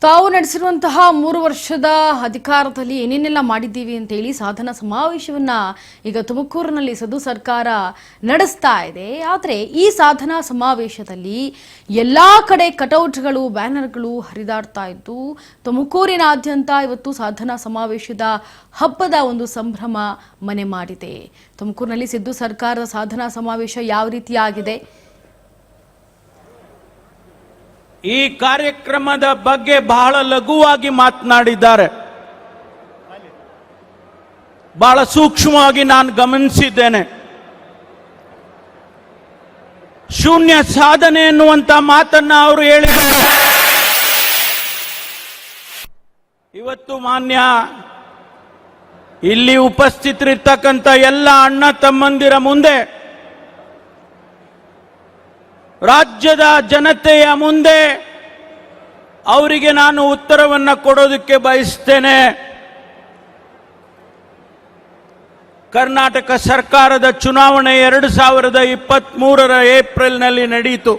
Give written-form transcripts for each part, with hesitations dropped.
ತಾವು ನಡೆಸಿರುವಂತಹ 3 ವರ್ಷದ ಅಧಿಕಾರದಲ್ಲಿ ಏನೇನೆಲ್ಲ ಮಾಡಿದ್ದೀವಿ ಅಂತ ಹೇಳಿ ಸಾಧನಾ ಸಮಾವೇಶವನ್ನ ಈಗ ತುಮಕೂರಿನಲ್ಲಿ ಸದ್ದು ಸರ್ಕಾರ ನಡೆಸ್ತಾ ಇದೆ. ಆದರೆ ಈ ಸಾಧನಾ ಸಮಾವೇಶದಲ್ಲಿ ಎಲ್ಲಾ ಕಡೆ ಕಟೌಟ್ಗಳು ಬ್ಯಾನರ್ಗಳು ಹರಿದಾಡ್ತಾ ಇದ್ದು ತುಮಕೂರಿನಾದ್ಯಂತ ಇವತ್ತು ಸಾಧನಾ ಸಮಾವೇಶದ ಹಬ್ಬದ ಒಂದು ಸಂಭ್ರಮ ಮನೆ ಮಾಡಿದೆ. ತುಮಕೂರಿನಲ್ಲಿ ಸಿದ್ದು ಸರ್ಕಾರದ ಸಾಧನಾ ಸಮಾವೇಶ ಯಾವ ರೀತಿಯಾಗಿದೆ, ಈ ಕಾರ್ಯಕ್ರಮದ ಬಗ್ಗೆ ಬಹಳ ಲಘುವಾಗಿ ಮಾತನಾಡಿದ್ದಾರೆ. ಬಹಳ ಸೂಕ್ಷ್ಮವಾಗಿ ನಾನು ಗಮನಿಸಿದ್ದೇನೆ. ಶೂನ್ಯ ಸಾಧನೆ ಎನ್ನುವಂತ ಮಾತನ್ನ ಅವರು ಹೇಳಿದ್ದಾರೆ. ಇವತ್ತು ಮಾನ್ಯ ಇಲ್ಲಿ ಉಪಸ್ಥಿತರಿರ್ತಕ್ಕಂಥ ಎಲ್ಲ ಅಣ್ಣ ತಮ್ಮಂದಿರ ಮುಂದೆ, ರಾಜ್ಯದ ಜನತೆಯ ಮುಂದೆ ಅವರಿಗೆ ನಾನು ಉತ್ತರವನ್ನು ಕೊಡೋದಕ್ಕೆ ಬಯಸ್ತೇನೆ. ಕರ್ನಾಟಕ ಸರ್ಕಾರದ ಚುನಾವಣೆ 2023 ಏಪ್ರಿಲ್ನಲ್ಲಿ ನಡೆಯಿತು.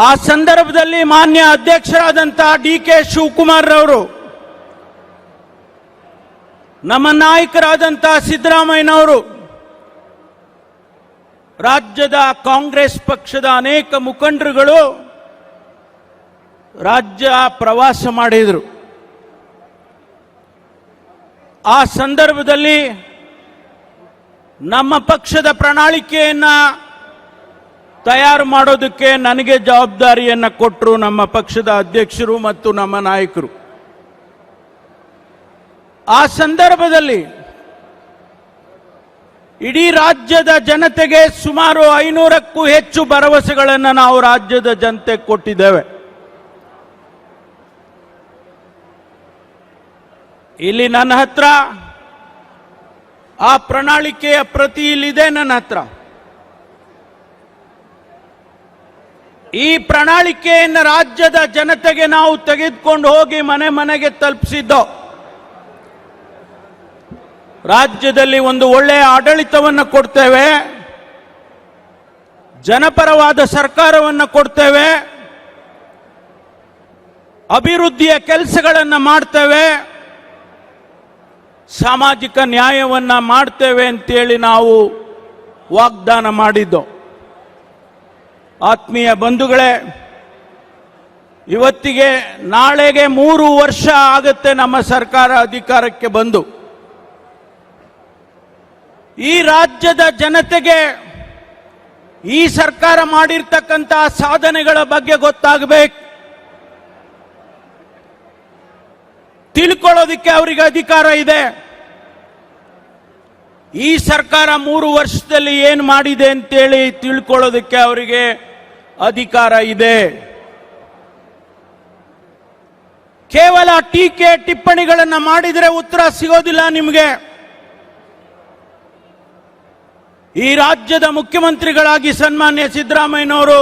ಆ ಸಂದರ್ಭದಲ್ಲಿ ಮಾನ್ಯ ಅಧ್ಯಕ್ಷರಾದಂತಹ DK ಶಿವಕುಮಾರ್ ಅವರು, ನಮ್ಮ ನಾಯಕರಾದಂತಹ ಸಿದ್ದರಾಮಯ್ಯನವರು, ರಾಜ್ಯದ ಕಾಂಗ್ರೆಸ್ ಪಕ್ಷದ ಅನೇಕ ಮುಖಂಡರುಗಳು ರಾಜ್ಯ ಪ್ರವಾಸ ಮಾಡಿದರು. ಆ ಸಂದರ್ಭದಲ್ಲಿ ನಮ್ಮ ಪಕ್ಷದ ಪ್ರಣಾಳಿಕೆಯನ್ನ ತಯಾರು ಮಾಡೋದಕ್ಕೆ ನನಗೆ ಜವಾಬ್ದಾರಿಯನ್ನ ಕೊಟ್ಟರು ನಮ್ಮ ಪಕ್ಷದ ಅಧ್ಯಕ್ಷರು ಮತ್ತು ನಮ್ಮ ನಾಯಕರು. ಆ ಸಂದರ್ಭದಲ್ಲಿ ಇಡೀ ರಾಜ್ಯದ ಜನತೆಗೆ ಸುಮಾರು 500ಕ್ಕೂ ಹೆಚ್ಚು ಭರವಸೆಗಳನ್ನು ನಾವು ರಾಜ್ಯದ ಜನತೆ ಕೊಟ್ಟಿದ್ದೇವೆ. ಇಲ್ಲಿ ನನ್ನ ಹತ್ರ ಆ ಪ್ರಣಾಳಿಕೆಯ ಪ್ರತಿ ಇಲ್ಲಿದೆ ನನ್ನ ಹತ್ರ. ಈ ಪ್ರಣಾಳಿಕೆಯನ್ನು ರಾಜ್ಯದ ಜನತೆಗೆ ನಾವು ತೆಗೆದುಕೊಂಡು ಹೋಗಿ ಮನೆ ಮನೆಗೆ ತಲುಪಿಸಿದ್ದೋ. ರಾಜ್ಯದಲ್ಲಿ ಒಂದು ಒಳ್ಳೆಯ ಆಡಳಿತವನ್ನು ಕೊಡ್ತೇವೆ, ಜನಪರವಾದ ಸರ್ಕಾರವನ್ನು ಕೊಡ್ತೇವೆ, ಅಭಿವೃದ್ಧಿಯ ಕೆಲಸಗಳನ್ನು ಮಾಡ್ತೇವೆ, ಸಾಮಾಜಿಕ ನ್ಯಾಯವನ್ನ ಮಾಡ್ತೇವೆ ಅಂತೇಳಿ ನಾವು ವಾಗ್ದಾನ ಮಾಡಿದ್ದು. ಆತ್ಮೀಯ ಬಂಧುಗಳೇ, ಇವತ್ತಿಗೆ ನಾಳೆಗೆ 3 ವರ್ಷ ಆಗುತ್ತೆ ನಮ್ಮ ಸರ್ಕಾರ ಅಧಿಕಾರಕ್ಕೆ ಬಂದು. ಈ ರಾಜ್ಯದ ಜನತೆಗೆ ಈ ಸರ್ಕಾರ ಮಾಡಿರ್ತಕ್ಕಂತಹ ಸಾಧನೆಗಳ ಬಗ್ಗೆ ಗೊತ್ತಾಗಬೇಕು, ತಿಳ್ಕೊಳ್ಳೋದಿಕ್ಕೆ ಅವರಿಗೆ ಅಧಿಕಾರ ಇದೆ. ಈ ಸರ್ಕಾರ 3 ವರ್ಷದಲ್ಲಿ ಏನು ಮಾಡಿದೆ ಅಂತೇಳಿ ತಿಳ್ಕೊಳ್ಳೋದಿಕ್ಕೆ ಅವರಿಗೆ ಅಧಿಕಾರ ಇದೆ. ಕೇವಲ ಟೀಕೆ ಟಿಪ್ಪಣಿಗಳನ್ನು ಮಾಡಿದರೆ ಉತ್ತರ ಸಿಗೋದಿಲ್ಲ ನಿಮಗೆ. ಈ ರಾಜ್ಯದ ಮುಖ್ಯಮಂತ್ರಿಗಳಾಗಿ ಸನ್ಮಾನ್ಯ ಸಿದ್ದರಾಮಯ್ಯನವರು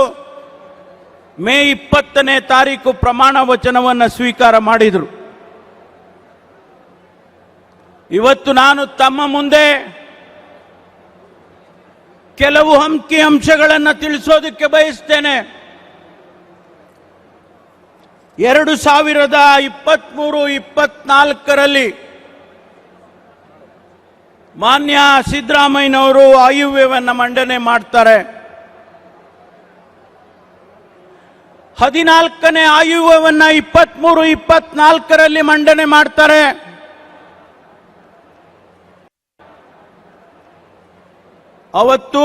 ಮೇ 20ನೇ ತಾರೀಕು ಪ್ರಮಾಣ ವಚನವನ್ನು ಸ್ವೀಕಾರ ಮಾಡಿದರು. ಇವತ್ತು ನಾನು ತಮ್ಮ ಮುಂದೆ ಕೆಲವು ಅಂಕಿ ಅಂಶಗಳನ್ನು ತಿಳಿಸೋದಕ್ಕೆ ಬಯಸ್ತೇನೆ. 2023-24ರಲ್ಲಿ ಮಾನ್ಯ ಸಿದ್ದರಾಮಯ್ಯನವರು ಆಯವ್ಯಯವನ್ನು ಮಂಡನೆ ಮಾಡ್ತಾರೆ. 14ನೇ ಆಯವ್ಯಯವನ್ನು 23-24ರಲ್ಲಿ ಮಂಡನೆ ಮಾಡ್ತಾರೆ. ಅವತ್ತು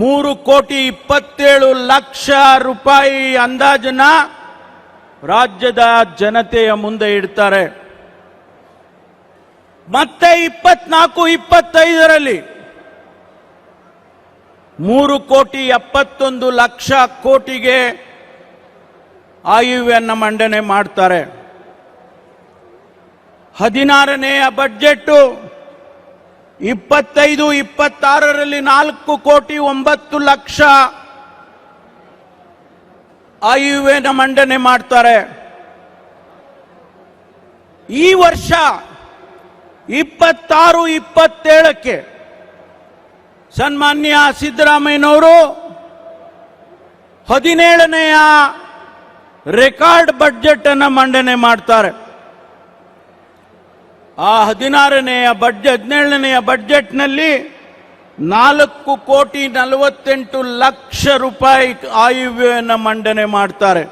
3,27,00,000 ರೂಪಾಯಿ ಅಂದಾಜನ್ನ ರಾಜ್ಯದ ಜನತೆಯ ಮುಂದೆ ಇಡ್ತಾರೆ. ಮತ್ತೆ 24-25ರಲ್ಲಿ 3,71,00,000 ಕೋಟಿಗೆ ಆಯವ್ಯಯವನ್ನು ಮಂಡನೆ ಮಾಡ್ತಾರೆ. 16ನೇಯ ಬಜೆಟ್ 25-26ರಲ್ಲಿ 4,09,00,000 ಆಯವ್ಯಯನ ಮಂಡನೆ ಮಾಡ್ತಾರೆ. ಈ ವರ್ಷ 26-27ಕ್ಕೆ ಸನ್ಮಾನ್ಯ ಸಿದ್ದರಾಮಯ್ಯನವರು 17ನೇಯ ರೆಕಾರ್ಡ್ ಬಡ್ಜೆಟ್ ಅನ್ನ ಮಂಡನೆ ಮಾಡ್ತಾರೆ. ಆ 17ನೆಯ ಬಡ್ಜೆಟ್ನಲ್ಲಿ 4,48,00,000 ರೂಪಾಯಿ ಆಯವ್ಯಯವನ್ನು ಮಂಡನೆ ಮಾಡ್ತಾರೆ.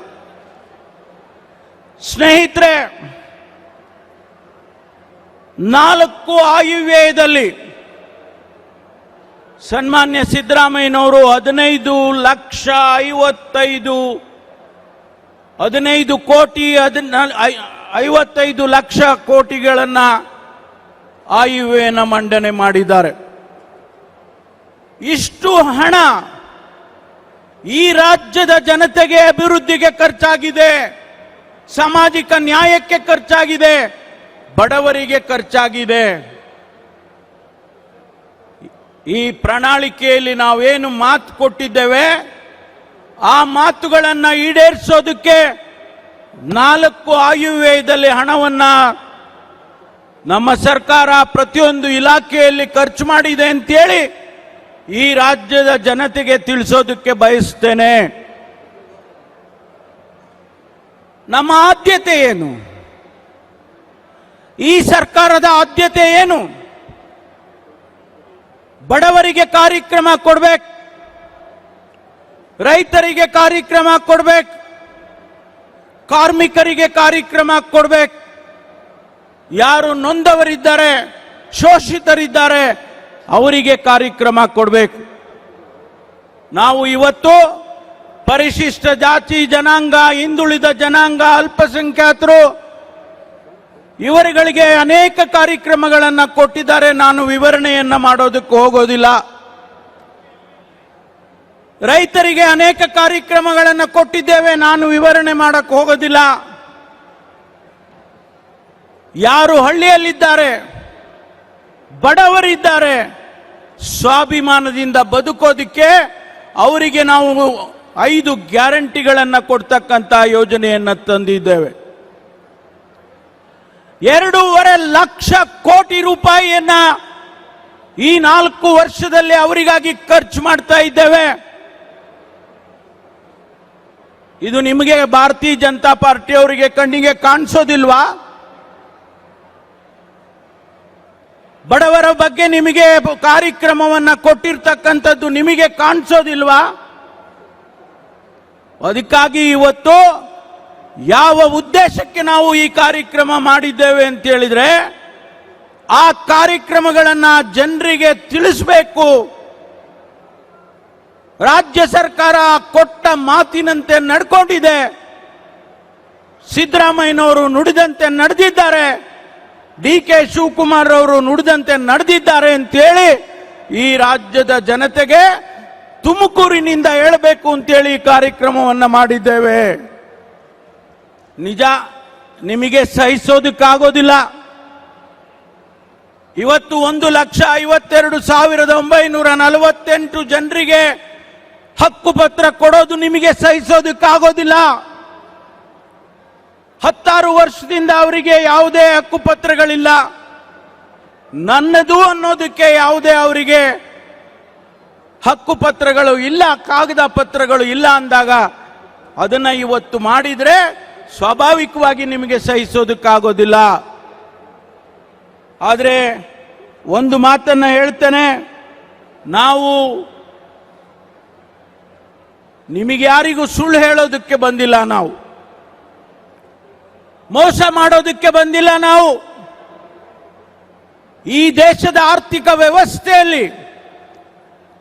ಸ್ನೇಹಿತರೆ, 4 ಆಯವ್ಯಯದಲ್ಲಿ ಸನ್ಮಾನ್ಯ ಸಿದ್ದರಾಮಯ್ಯನವರು 15 ಕೋಟಿಗಳನ್ನ ಆಯವ್ಯಯನ ಮಂಡನೆ ಮಾಡಿದ್ದಾರೆ. ಇಷ್ಟು ಹಣ ಈ ರಾಜ್ಯದ ಜನತೆಗೆ ಅಭಿವೃದ್ಧಿಗೆ ಖರ್ಚಾಗಿದೆ, ಸಾಮಾಜಿಕ ನ್ಯಾಯಕ್ಕೆ ಖರ್ಚಾಗಿದೆ, ಬಡವರಿಗೆ ಖರ್ಚಾಗಿದೆ. ಈ ಪ್ರಣಾಳಿಕೆಯಲ್ಲಿ ನಾವೇನು ಮಾತು ಕೊಟ್ಟಿದ್ದೇವೆ ಆ ಮಾತುಗಳನ್ನು ಈಡೇರಿಸೋದಕ್ಕೆ 4 ಆಯವ್ಯಯದಲ್ಲಿ ಹಣವನ್ನ ನಮ್ಮ ಸರ್ಕಾರ ಪ್ರತಿಯೊಂದು ಇಲಾಖೆಯಲ್ಲಿ ಖರ್ಚು ಮಾಡಿದೆ ಅಂತೇಳಿ ಈ ರಾಜ್ಯದ ಜನತೆಗೆ ತಿಳಿಸೋದಕ್ಕೆ ಬಯಸ್ತೇನೆ. ನಮ್ಮ ಆದ್ಯತೆ ಏನು? ಈ ಸರ್ಕಾರದ ಆದ್ಯತೆ ಏನು? ಬಡವರಿಗೆ ಕಾರ್ಯಕ್ರಮ ಕೊಡ್ಬೇಕು, ರೈತರಿಗೆ ಕಾರ್ಯಕ್ರಮ ಕೊಡ್ಬೇಕು, ಕಾರ್ಮಿಕರಿಗೆ ಕಾರ್ಯಕ್ರಮ ಕೊಡ್ಬೇಕು, ಯಾರು ನೊಂದವರಿದ್ದಾರೆ, ಶೋಷಿತರಿದ್ದಾರೆ ಅವರಿಗೆ ಕಾರ್ಯಕ್ರಮ ಕೊಡಬೇಕು. ನಾವು ಇವತ್ತು ಪರಿಶಿಷ್ಟ ಜಾತಿ ಜನಾಂಗ, ಹಿಂದುಳಿದ ಜನಾಂಗ, ಅಲ್ಪಸಂಖ್ಯಾತರು ಇವರುಗಳಿಗೆ ಅನೇಕ ಕಾರ್ಯಕ್ರಮಗಳನ್ನು ಕೊಟ್ಟಿದ್ದಾರೆ. ನಾನು ವಿವರಣೆಯನ್ನ ಮಾಡೋದಕ್ಕೆ ಹೋಗೋದಿಲ್ಲ. ರೈತರಿಗೆ ಅನೇಕ ಕಾರ್ಯಕ್ರಮಗಳನ್ನು ಕೊಟ್ಟಿದ್ದೇವೆ, ನಾನು ವಿವರಣೆ ಮಾಡಕ್ಕೆ ಹೋಗೋದಿಲ್ಲ. ಯಾರು ಹಳ್ಳಿಯಲ್ಲಿದ್ದಾರೆ, ಬಡವರಿದ್ದಾರೆ, ಸ್ವಾಭಿಮಾನದಿಂದ ಬದುಕೋದಿಕ್ಕೆ ಅವರಿಗೆ ನಾವು 5 ಗ್ಯಾರಂಟಿಗಳನ್ನು ಕೊಡ್ತಕ್ಕಂಥ ಯೋಜನೆಯನ್ನು ತಂದಿದ್ದೇವೆ. 2.5 ಲಕ್ಷ ಕೋಟಿ ರೂಪಾಯಿಯನ್ನ ಈ 4 ವರ್ಷದಲ್ಲಿ ಅವರಿಗಾಗಿ ಖರ್ಚು ಮಾಡ್ತಾ ಇದ್ದೇವೆ. ಇದು ನಿಮಗೆ ಭಾರತೀಯ ಜನತಾ ಪಾರ್ಟಿ ಅವರಿಗೆ ಕಣ್ಣಿಗೆ ಕಾಣಿಸೋದಿಲ್ವಾ? ಬಡವರ ಬಗ್ಗೆ ನಿಮಗೆ ಕಾರ್ಯಕ್ರಮವನ್ನ ಕೊಟ್ಟಿರ್ತಕ್ಕಂಥದ್ದು ನಿಮಗೆ ಕಾಣಿಸೋದಿಲ್ವಾ? ಅದಕ್ಕಾಗಿ ಇವತ್ತು ಯಾವ ಉದ್ದೇಶಕ್ಕೆ ನಾವು ಈ ಕಾರ್ಯಕ್ರಮ ಮಾಡಿದ್ದೇವೆ ಅಂತ ಹೇಳಿದ್ರೆ, ಆ ಕಾರ್ಯಕ್ರಮಗಳನ್ನ ಜನರಿಗೆ ತಿಳಿಸಬೇಕು. ರಾಜ್ಯ ಸರ್ಕಾರ ಕೊಟ್ಟ ಮಾತಿನಂತೆ ನಡ್ಕೊಂಡಿದೆ, ಸಿದ್ದರಾಮಯ್ಯನವರು ನುಡಿದಂತೆ ನಡೆದಿದ್ದಾರೆ, DK ಶಿವಕುಮಾರ್ ಅವರು ನುಡಿದಂತೆ ನಡೆದಿದ್ದಾರೆ ಅಂತೇಳಿ ಈ ರಾಜ್ಯದ ಜನತೆಗೆ ತುಮಕೂರಿನಿಂದ ಹೇಳಬೇಕು ಅಂತೇಳಿ ಈ ಕಾರ್ಯಕ್ರಮವನ್ನು ಮಾಡಿದ್ದೇವೆ. ನಿಜ, ನಿಮಗೆ ಸಹಿಸೋದಕ್ಕಾಗೋದಿಲ್ಲ. ಇವತ್ತು 1,52,948 ಜನರಿಗೆ ಹಕ್ಕುಪತ್ರ ಕೊಡೋದು ನಿಮಗೆ ಸಹಿಸೋದಕ್ಕಾಗೋದಿಲ್ಲ. 16 ವರ್ಷದಿಂದ ಅವರಿಗೆ ಯಾವುದೇ ಹಕ್ಕುಪತ್ರಗಳಿಲ್ಲ, ನನ್ನದು ಅನ್ನೋದಕ್ಕೆ ಯಾವುದೇ ಅವರಿಗೆ ಹಕ್ಕುಪತ್ರಗಳು ಇಲ್ಲ, ಕಾಗದ ಪತ್ರಗಳು ಇಲ್ಲ ಅಂದಾಗ ಅದನ್ನ ಇವತ್ತು ಮಾಡಿದ್ರೆ ಸ್ವಾಭಾವಿಕವಾಗಿ ನಿಮಗೆ ಸಹಿಸೋದಕ್ಕಾಗೋದಿಲ್ಲ. ಆದರೆ ಒಂದು ಮಾತನ್ನ ಹೇಳ್ತೇನೆ, ನಾವು ನಿಮಗೆ ಯಾರಿಗೂ ಸುಳ್ಳು ಹೇಳೋದಕ್ಕೆ ಬಂದಿಲ್ಲ, ನಾವು ಮೋಸ ಮಾಡೋದಕ್ಕೆ ಬಂದಿಲ್ಲ. ನಾವು ಈ ದೇಶದ ಆರ್ಥಿಕ ವ್ಯವಸ್ಥೆಯಲ್ಲಿ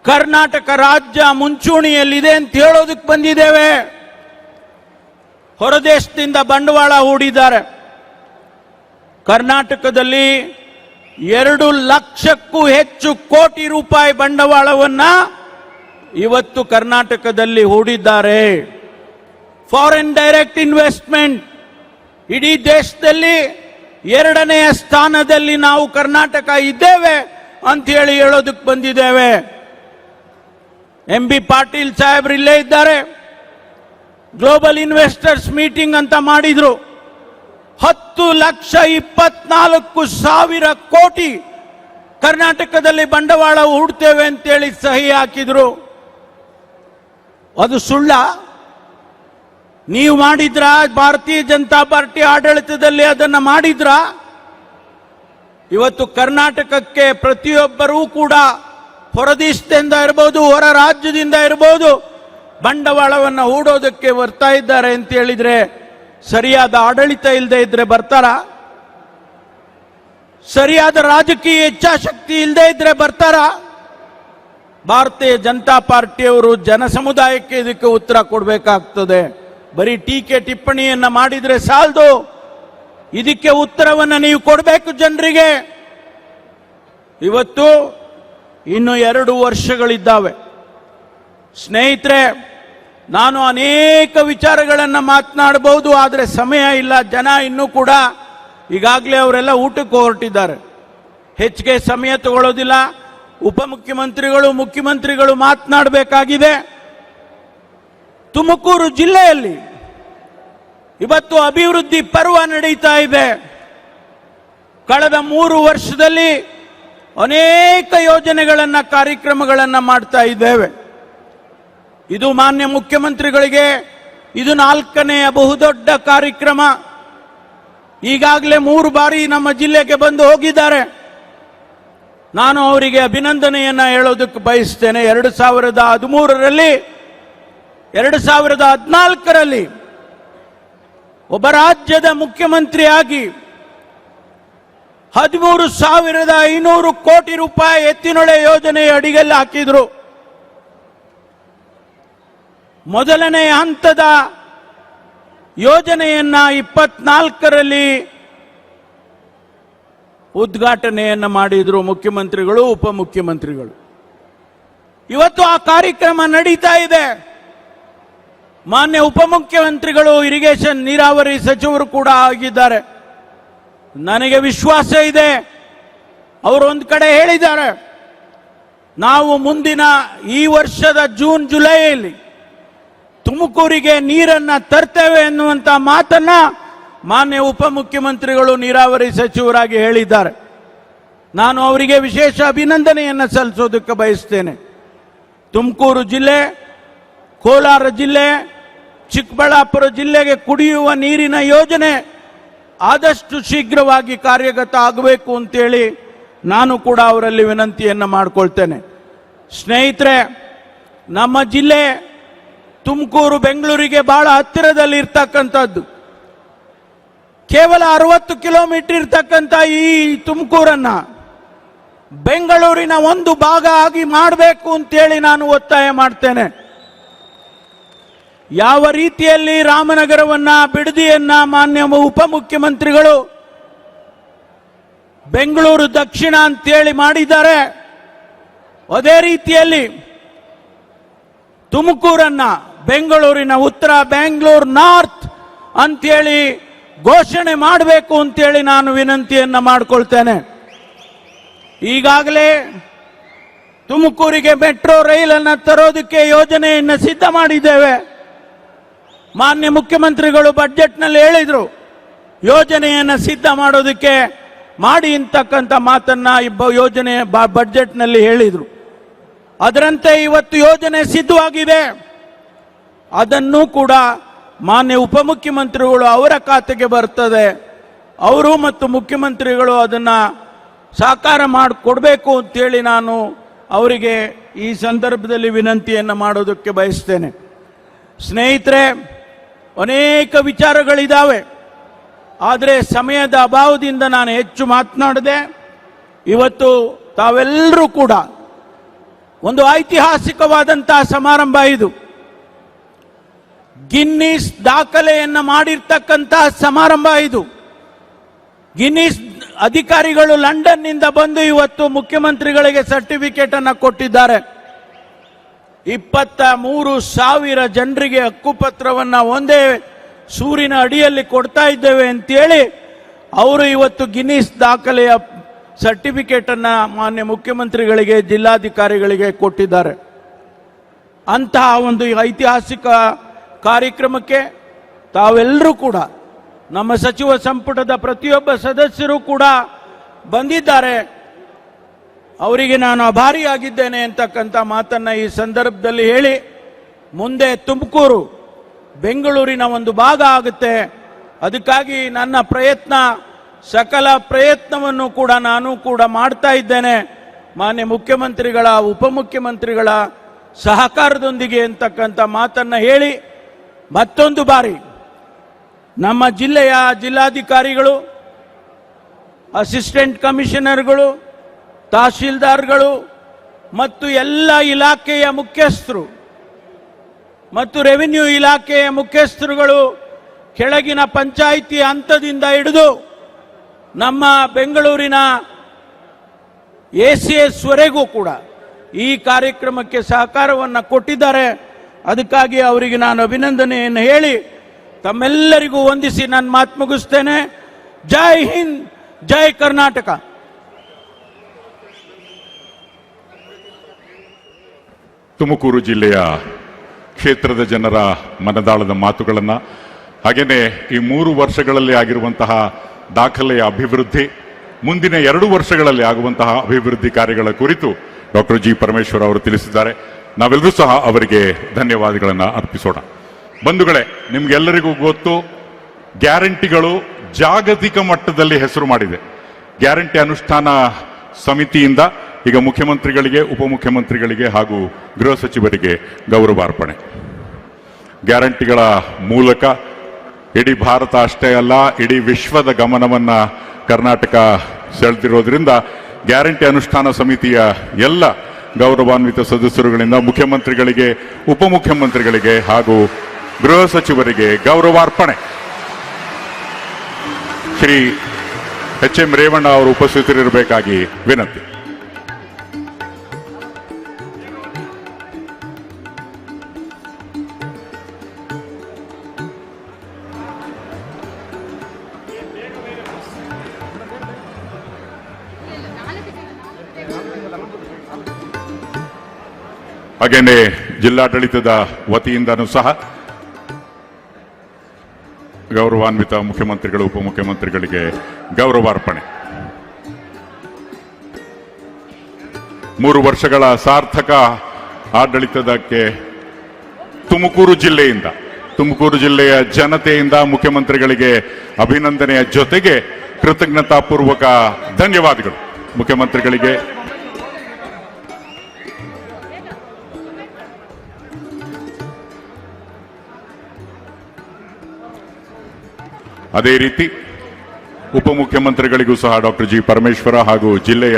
ಕರ್ನಾಟಕ ರಾಜ್ಯ ಮುಂಚೂಣಿಯಲ್ಲಿದೆ ಅಂತ ಹೇಳೋದಕ್ಕೆ ಬಂದಿದ್ದೇವೆ. ಹೊರದೇಶದಿಂದ ಬಂಡವಾಳ ಹೂಡಿದ್ದಾರೆ. ಕರ್ನಾಟಕದಲ್ಲಿ 2 ಲಕ್ಷಕ್ಕೂ ಹೆಚ್ಚು ಕೋಟಿ ರೂಪಾಯಿ ಬಂಡವಾಳವನ್ನ ಇವತ್ತು ಕರ್ನಾಟಕದಲ್ಲಿ ಹೂಡಿದ್ದಾರೆ. ಫಾರಿನ್ ಡೈರೆಕ್ಟ್ ಇನ್ವೆಸ್ಟ್ಮೆಂಟ್ ಇಡೀ ದೇಶದಲ್ಲಿ 2ನೆಯ ಸ್ಥಾನದಲ್ಲಿ ನಾವು ಕರ್ನಾಟಕ ಇದ್ದೇವೆ ಅಂತ ಹೇಳೋದಕ್ಕೆ ಬಂದಿದ್ದೇವೆ. MB ಪಾಟೀಲ್ ಸಾಹೇಬ್ರು ಇಲ್ಲೇ ಇದ್ದಾರೆ. ಗ್ಲೋಬಲ್ ಇನ್ವೆಸ್ಟರ್ಸ್ ಮೀಟಿಂಗ್ ಅಂತ ಮಾಡಿದ್ರು. 10,24,000 ಕೋಟಿ ಕರ್ನಾಟಕದಲ್ಲಿ ಬಂಡವಾಳ ಹೂಡ್ತೇವೆ ಅಂತೇಳಿ ಸಹಿ ಹಾಕಿದ್ರು. ಅದು ಸುಳ್ಳ? ನೀವು ಮಾಡಿದ್ರ? ಭಾರತೀಯ ಜನತಾ ಪಾರ್ಟಿ ಆಡಳಿತದಲ್ಲಿ ಅದನ್ನ ಮಾಡಿದ್ರ? ಇವತ್ತು ಕರ್ನಾಟಕಕ್ಕೆ ಪ್ರತಿಯೊಬ್ಬರೂ ಕೂಡ ಹೊರದೇಶದಿಂದ ಇರಬಹುದು, ಹೊರ ರಾಜ್ಯದಿಂದ ಇರಬಹುದು, ಬಂಡವಾಳವನ್ನು ಹೂಡೋದಕ್ಕೆ ಬರ್ತಾ ಇದ್ದಾರೆ ಅಂತ ಹೇಳಿದ್ರೆ ಸರಿಯಾದ ಆಡಳಿತ ಇಲ್ಲದೆ ಇದ್ರೆ ಬರ್ತಾರ? ಸರಿಯಾದ ರಾಜಕೀಯ ಇಚ್ಛಾಶಕ್ತಿ ಇಲ್ಲದೆ ಇದ್ರೆ ಬರ್ತಾರ? ಭಾರತೀಯ ಜನತಾ ಪಾರ್ಟಿಯವರು ಜನ ಸಮುದಾಯಕ್ಕೆ ಇದಕ್ಕೆ ಉತ್ತರ ಕೊಡಬೇಕಾಗ್ತದೆ. ಬರೀ ಟೀಕೆ ಟಿಪ್ಪಣಿಯನ್ನ ಮಾಡಿದ್ರೆ ಸಾಲದು, ಇದಕ್ಕೆ ಉತ್ತರವನ್ನು ನೀವು ಕೊಡಬೇಕು ಜನರಿಗೆ. ಇವತ್ತು ಇನ್ನು 2 ವರ್ಷಗಳಿದ್ದಾವೆ ಸ್ನೇಹಿತರೆ. ನಾನು ಅನೇಕ ವಿಚಾರಗಳನ್ನು ಮಾತನಾಡಬಹುದು, ಆದರೆ ಸಮಯ ಇಲ್ಲ. ಜನ ಇನ್ನೂ ಕೂಡ ಈಗಾಗಲೇ ಅವರೆಲ್ಲ ಊಟಕ್ಕೆ ಹೊರಟಿದ್ದಾರೆ, ಹೆಚ್ಚಿಗೆ ಸಮಯ ತಗೊಳ್ಳೋದಿಲ್ಲ. ಉಪಮುಖ್ಯಮಂತ್ರಿಗಳು, ಮುಖ್ಯಮಂತ್ರಿಗಳು ಮಾತನಾಡಬೇಕಾಗಿದೆ. ತುಮಕೂರು ಜಿಲ್ಲೆಯಲ್ಲಿ ಇವತ್ತು ಅಭಿವೃದ್ಧಿ ಪರ್ವ ನಡೀತಾ ಇದೆ. ಕಳೆದ 3 ವರ್ಷದಲ್ಲಿ ಅನೇಕ ಯೋಜನೆಗಳನ್ನು, ಕಾರ್ಯಕ್ರಮಗಳನ್ನು ಮಾಡ್ತಾ ಇದ್ದೇವೆ. ಇದು ಮಾನ್ಯ ಮುಖ್ಯಮಂತ್ರಿಗಳಿಗೆ ಇದು 4ನೇ ಬಹುದೊಡ್ಡ ಕಾರ್ಯಕ್ರಮ. ಈಗಾಗಲೇ 3 ಬಾರಿ ನಮ್ಮ ಜಿಲ್ಲೆಗೆ ಬಂದು ಹೋಗಿದ್ದಾರೆ. ನಾನು ಅವರಿಗೆ ಅಭಿನಂದನೆಯನ್ನ ಹೇಳೋದಕ್ಕೆ ಬಯಸ್ತೇನೆ. 2013ರಲ್ಲಿ 2014ರಲ್ಲಿ ಒಬ್ಬ ರಾಜ್ಯದ ಮುಖ್ಯಮಂತ್ರಿಯಾಗಿ 13,500 ಕೋಟಿ ರೂಪಾಯಿ ಎತ್ತಿನೊಳೆ ಯೋಜನೆಯ ಅಡಿಯಲ್ಲಿ ಹಾಕಿದ್ರು. ಮೊದಲನೇ ಹಂತದ ಯೋಜನೆಯನ್ನ 24ರಲ್ಲಿ ಉದ್ಘಾಟನೆಯನ್ನ ಮಾಡಿದ್ರು ಮುಖ್ಯಮಂತ್ರಿಗಳು, ಉಪಮುಖ್ಯಮಂತ್ರಿಗಳು. ಇವತ್ತು ಆ ಕಾರ್ಯಕ್ರಮ ನಡೀತಾ ಇದೆ. ಮಾನ್ಯ ಉಪಮುಖ್ಯಮಂತ್ರಿಗಳು, ಇರಿಗೇಷನ್ ನೀರಾವರಿ ಸಚಿವರು ಕೂಡ ಆಗಿದ್ದಾರೆ. ನನಗೆ ವಿಶ್ವಾಸ ಇದೆ. ಅವರು ಒಂದು ಕಡೆ ಹೇಳಿದ್ದಾರೆ, ನಾವು ಮುಂದಿನ ಈ ವರ್ಷದ ಜೂನ್ ಜುಲೈಯಲ್ಲಿ ತುಮಕೂರಿಗೆ ನೀರನ್ನ ತರ್ತೇವೆ ಎನ್ನುವಂತ ಮಾತನ್ನ ಮಾನ್ಯ ಉಪಮುಖ್ಯಮಂತ್ರಿಗಳು, ನೀರಾವರಿ ಸಚಿವರಾಗಿ ಹೇಳಿದ್ದಾರೆ. ನಾನು ಅವರಿಗೆ ವಿಶೇಷ ಅಭಿನಂದನೆಯನ್ನು ಸಲ್ಲಿಸೋದಕ್ಕೆ ಬಯಸ್ತೇನೆ. ತುಮಕೂರು ಜಿಲ್ಲೆ, ಕೋಲಾರ ಜಿಲ್ಲೆ, ಚಿಕ್ಕಬಳ್ಳಾಪುರ ಜಿಲ್ಲೆಗೆ ಕುಡಿಯುವ ನೀರಿನ ಯೋಜನೆ ಆದಷ್ಟು ಶೀಘ್ರವಾಗಿ ಕಾರ್ಯಗತ ಆಗಬೇಕು ಅಂತೇಳಿ ನಾನು ಕೂಡ ಅವರಲ್ಲಿ ವಿನಂತಿಯನ್ನು ಮಾಡಿಕೊಳ್ತೇನೆ. ಸ್ನೇಹಿತರೆ, ನಮ್ಮ ಜಿಲ್ಲೆ ತುಮಕೂರು ಬೆಂಗಳೂರಿಗೆ ಬಹಳ ಹತ್ತಿರದಲ್ಲಿ ಇರ್ತಕ್ಕಂಥದ್ದು. ಕೇವಲ 60 ಕಿಲೋಮೀಟರ್ ಇರ್ತಕ್ಕಂಥ ಈ ತುಮಕೂರನ್ನ ಬೆಂಗಳೂರಿನ ಒಂದು ಭಾಗ ಆಗಿ ಮಾಡಬೇಕು ಅಂತೇಳಿ ನಾನು ಒತ್ತಾಯ ಮಾಡ್ತೇನೆ. ಯಾವ ರೀತಿಯಲ್ಲಿ ರಾಮನಗರವನ್ನ, ಬಿಡದಿಯನ್ನ ಮಾನ್ಯ ಉಪಮುಖ್ಯಮಂತ್ರಿಗಳು ಬೆಂಗಳೂರು ದಕ್ಷಿಣ ಅಂತೇಳಿ ಮಾಡಿದ್ದಾರೆ, ಅದೇ ರೀತಿಯಲ್ಲಿ ತುಮಕೂರನ್ನ ಬೆಂಗಳೂರಿನ ಉತ್ತರ, ಬೆಂಗಳೂರು ನಾರ್ತ್ ಅಂತೇಳಿ ಘೋಷಣೆ ಮಾಡಬೇಕು ಅಂತೇಳಿ ನಾನು ವಿನಂತಿಯನ್ನ ಮಾಡಿಕೊಳ್ತೇನೆ. ಈಗಾಗಲೇ ತುಮಕೂರಿಗೆ ಮೆಟ್ರೋ ರೈಲನ್ನು ತರೋದಕ್ಕೆ ಯೋಜನೆಯನ್ನು ಸಿದ್ಧ ಮಾಡಿದ್ದೇವೆ. ಮಾನ್ಯ ಮುಖ್ಯಮಂತ್ರಿಗಳು ಬಜೆಟ್ನಲ್ಲಿ ಹೇಳಿದ್ರು, ಯೋಜನೆಯನ್ನು ಸಿದ್ಧ ಮಾಡೋದಕ್ಕೆ ಮಾಡಿ ಅಂತಕ್ಕಂಥ ಮಾತನ್ನ ಯೋಜನೆ ಬಜೆಟ್ನಲ್ಲಿ ಹೇಳಿದ್ರು. ಅದರಂತೆ ಇವತ್ತು ಯೋಜನೆ ಸಿದ್ಧವಾಗಿದೆ. ಅದನ್ನು ಕೂಡ ಮಾನ್ಯ ಉಪಮುಖ್ಯಮಂತ್ರಿಗಳು ಅವರ ಖಾತೆಗೆ ಬರ್ತದೆ. ಅವರು ಮತ್ತು ಮುಖ್ಯಮಂತ್ರಿಗಳು ಅದನ್ನ ಸಾಕಾರ ಮಾಡಿಕೊಡ್ಬೇಕು ಅಂತೇಳಿ ನಾನು ಅವರಿಗೆ ಈ ಸಂದರ್ಭದಲ್ಲಿ ವಿನಂತಿಯನ್ನು ಮಾಡೋದಕ್ಕೆ ಬಯಸ್ತೇನೆ. ಸ್ನೇಹಿತರೆ, ಅನೇಕ ವಿಚಾರಗಳಿದ್ದಾವೆ, ಆದರೆ ಸಮಯದ ಅಭಾವದಿಂದ ನಾನು ಹೆಚ್ಚು ಮಾತನಾಡದೆ. ಇವತ್ತು ತಾವೆಲ್ಲರೂ ಕೂಡ ಒಂದು ಐತಿಹಾಸಿಕವಾದಂತಹ ಸಮಾರಂಭ ಇದು. ಗಿನ್ನಿಸ್ ದಾಖಲೆಯನ್ನು ಮಾಡಿರ್ತಕ್ಕಂತಹ ಸಮಾರಂಭ ಇದು. ಗಿನ್ನಿಸ್ ಅಧಿಕಾರಿಗಳು ಲಂಡನ್ನಿಂದ ಬಂದು ಇವತ್ತು ಮುಖ್ಯಮಂತ್ರಿಗಳಿಗೆ ಸರ್ಟಿಫಿಕೇಟ್ ಅನ್ನು ಕೊಟ್ಟಿದ್ದಾರೆ. 23,000 ಜನರಿಗೆ ಹಕ್ಕುಪತ್ರವನ್ನು ಒಂದೇ ಸೂರಿನ ಅಡಿಯಲ್ಲಿ ಕೊಡ್ತಾ ಇದ್ದೇವೆ ಅಂತೇಳಿ ಅವರು ಇವತ್ತು ಗಿನ್ನಿಸ್ ದಾಖಲೆಯ ಸರ್ಟಿಫಿಕೇಟ್ ಅನ್ನ ಮಾನ್ಯ ಮುಖ್ಯಮಂತ್ರಿಗಳಿಗೆ, ಜಿಲ್ಲಾಧಿಕಾರಿಗಳಿಗೆ ಕೊಟ್ಟಿದ್ದಾರೆ. ಅಂತಹ ಒಂದು ಐತಿಹಾಸಿಕ ಕಾರ್ಯಕ್ರಮಕ್ಕೆ ತಾವೆಲ್ಲರೂ ಕೂಡ, ನಮ್ಮ ಸಚಿವ ಸಂಪುಟದ ಪ್ರತಿಯೊಬ್ಬ ಸದಸ್ಯರು ಕೂಡ ಬಂದಿದ್ದಾರೆ. ಅವರಿಗೆ ನಾನು ಆಭಾರಿಯಾಗಿದ್ದೇನೆ ಅಂತಕ್ಕಂಥ ಮಾತನ್ನ ಈ ಸಂದರ್ಭದಲ್ಲಿ ಹೇಳಿ, ಮುಂದೆ ತುಮಕೂರು ಬೆಂಗಳೂರಿನ ಒಂದು ಭಾಗ ಆಗುತ್ತೆ. ಅದಕ್ಕಾಗಿ ನನ್ನ ಪ್ರಯತ್ನ, ಸಕಲ ಪ್ರಯತ್ನವನ್ನು ಕೂಡ ನಾನು ಕೂಡ ಮಾಡ್ತಾ ಇದ್ದೇನೆ. ಮಾನ್ಯ ಮುಖ್ಯಮಂತ್ರಿಗಳ, ಉಪಮುಖ್ಯಮಂತ್ರಿಗಳ ಸಹಕಾರದೊಂದಿಗೆ ಅಂತಕ್ಕಂಥ ಮಾತನ್ನ ಹೇಳಿ, ಮತ್ತೊಂದು ಬಾರಿ ನಮ್ಮ ಜಿಲ್ಲೆಯ ಜಿಲ್ಲಾಧಿಕಾರಿಗಳು, ಅಸಿಸ್ಟೆಂಟ್ ಕಮಿಷನರ್ಗಳು, ತಹಶೀಲ್ದಾರ್ಗಳು ಮತ್ತು ಎಲ್ಲ ಇಲಾಖೆಯ ಮುಖ್ಯಸ್ಥರು ಮತ್ತು ರೆವಿನ್ಯೂ ಇಲಾಖೆಯ ಮುಖ್ಯಸ್ಥರುಗಳು, ಕೆಳಗಿನ ಪಂಚಾಯಿತಿ ಹಂತದಿಂದ ಹಿಡಿದು ನಮ್ಮ ಬೆಂಗಳೂರಿನ ACS ವರೆಗೂ ಕೂಡ ಈ ಕಾರ್ಯಕ್ರಮಕ್ಕೆ ಸಹಕಾರವನ್ನು ಕೊಟ್ಟಿದ್ದಾರೆ. ಅದಕ್ಕಾಗಿ ಅವರಿಗೆ ನಾನು ಅಭಿನಂದನೆಯನ್ನು ಹೇಳಿ ತಮ್ಮೆಲ್ಲರಿಗೂ ವಂದಿಸಿ ನಾನು ಮಾತು ಮುಗಿಸ್ತೇನೆ. ಜೈ ಹಿಂದ್, ಜೈ ಕರ್ನಾಟಕ. ತುಮಕೂರು ಜಿಲ್ಲೆಯ ಕ್ಷೇತ್ರದ ಜನರ ಮನದಾಳದ ಮಾತುಗಳನ್ನು, ಹಾಗೆಯೇ ಈ 3 ವರ್ಷಗಳಲ್ಲಿ ಆಗಿರುವಂತಹ ದಾಖಲೆಯ ಅಭಿವೃದ್ಧಿ, ಮುಂದಿನ 2 ವರ್ಷಗಳಲ್ಲಿ ಆಗುವಂತಹ ಅಭಿವೃದ್ಧಿ ಕಾರ್ಯಗಳ ಕುರಿತು ಡಾಕ್ಟರ್ ಜಿ ಪರಮೇಶ್ವರ್ ಅವರು ತಿಳಿಸಿದ್ದಾರೆ. ನಾವೆಲ್ಲರೂ ಸಹ ಅವರಿಗೆ ಧನ್ಯವಾದಗಳನ್ನು ಅರ್ಪಿಸೋಣ. ಬಂಧುಗಳೇ, ನಿಮ್ಗೆಲ್ಲರಿಗೂ ಗೊತ್ತು, ಗ್ಯಾರಂಟಿಗಳು ಜಾಗತಿಕ ಮಟ್ಟದಲ್ಲಿ ಹೆಸರು ಮಾಡಿದೆ. ಗ್ಯಾರಂಟಿ ಅನುಷ್ಠಾನ ಸಮಿತಿಯಿಂದ ಈಗ ಮುಖ್ಯಮಂತ್ರಿಗಳಿಗೆ, ಉಪಮುಖ್ಯಮಂತ್ರಿಗಳಿಗೆ ಹಾಗೂ ಗೃಹ ಸಚಿವರಿಗೆ ಗೌರವಾರ್ಪಣೆ. ಗ್ಯಾರಂಟಿಗಳ ಮೂಲಕ ಇಡೀ ಭಾರತ ಅಷ್ಟೇ ಅಲ್ಲ, ಇಡೀ ವಿಶ್ವದ ಗಮನವನ್ನ ಕರ್ನಾಟಕ ಸೆಳೆದಿರೋದ್ರಿಂದ ಗ್ಯಾರಂಟಿ ಅನುಷ್ಠಾನ ಸಮಿತಿಯ ಎಲ್ಲ ಗೌರವಾನ್ವಿತ ಸದಸ್ಯರುಗಳಿಂದ ಮುಖ್ಯಮಂತ್ರಿಗಳಿಗೆ, ಉಪಮುಖ್ಯಮಂತ್ರಿಗಳಿಗೆ ಹಾಗೂ ಗೃಹ ಸಚಿವರಿಗೆ ಗೌರವಾರ್ಪಣೆ. ಶ್ರೀ HM ರೇವಣ್ಣ ಅವರು ಉಪಸ್ಥಿತರಿರಬೇಕಾಗಿ ವಿನಂತಿ. ಹಾಗೇನೆ ಜಿಲ್ಲಾಡಳಿತದ ವತಿಯಿಂದನೂ ಸಹ ಗೌರವಾನ್ವಿತ ಮುಖ್ಯಮಂತ್ರಿಗಳು, ಉಪಮುಖ್ಯಮಂತ್ರಿಗಳಿಗೆ ಗೌರವಾರ್ಪಣೆ. 3 ವರ್ಷಗಳ ಸಾರ್ಥಕ ಆಡಳಿತದಕ್ಕೆ ತುಮಕೂರು ಜಿಲ್ಲೆಯ ಜನತೆಯಿಂದ ಮುಖ್ಯಮಂತ್ರಿಗಳಿಗೆ ಅಭಿನಂದನೆಯ ಜೊತೆಗೆ ಕೃತಜ್ಞತಾಪೂರ್ವಕ ಧನ್ಯವಾದಗಳು. ಮುಖ್ಯಮಂತ್ರಿಗಳಿಗೆ ಅದೇ ರೀತಿ ಉಪಮುಖ್ಯಮಂತ್ರಿಗಳಿಗೂ ಸಹ ಡಾಕ್ಟರ್ ಜಿ ಪರಮೇಶ್ವರ ಹಾಗೂ ಜಿಲ್ಲೆಯ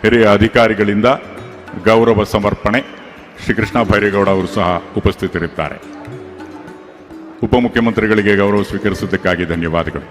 ಹಿರಿಯ ಅಧಿಕಾರಿಗಳಿಂದ ಗೌರವ ಸಮರ್ಪಣೆ. ಶ್ರೀ ಕೃಷ್ಣ ಭೈರೇಗೌಡ ಅವರು ಸಹ ಉಪಸ್ಥಿತರಿದ್ದಾರೆ. ಉಪಮುಖ್ಯಮಂತ್ರಿಗಳಿಗೆ ಗೌರವ ಸ್ವೀಕರಿಸುವುದಕ್ಕಾಗಿ ಧನ್ಯವಾದಗಳು.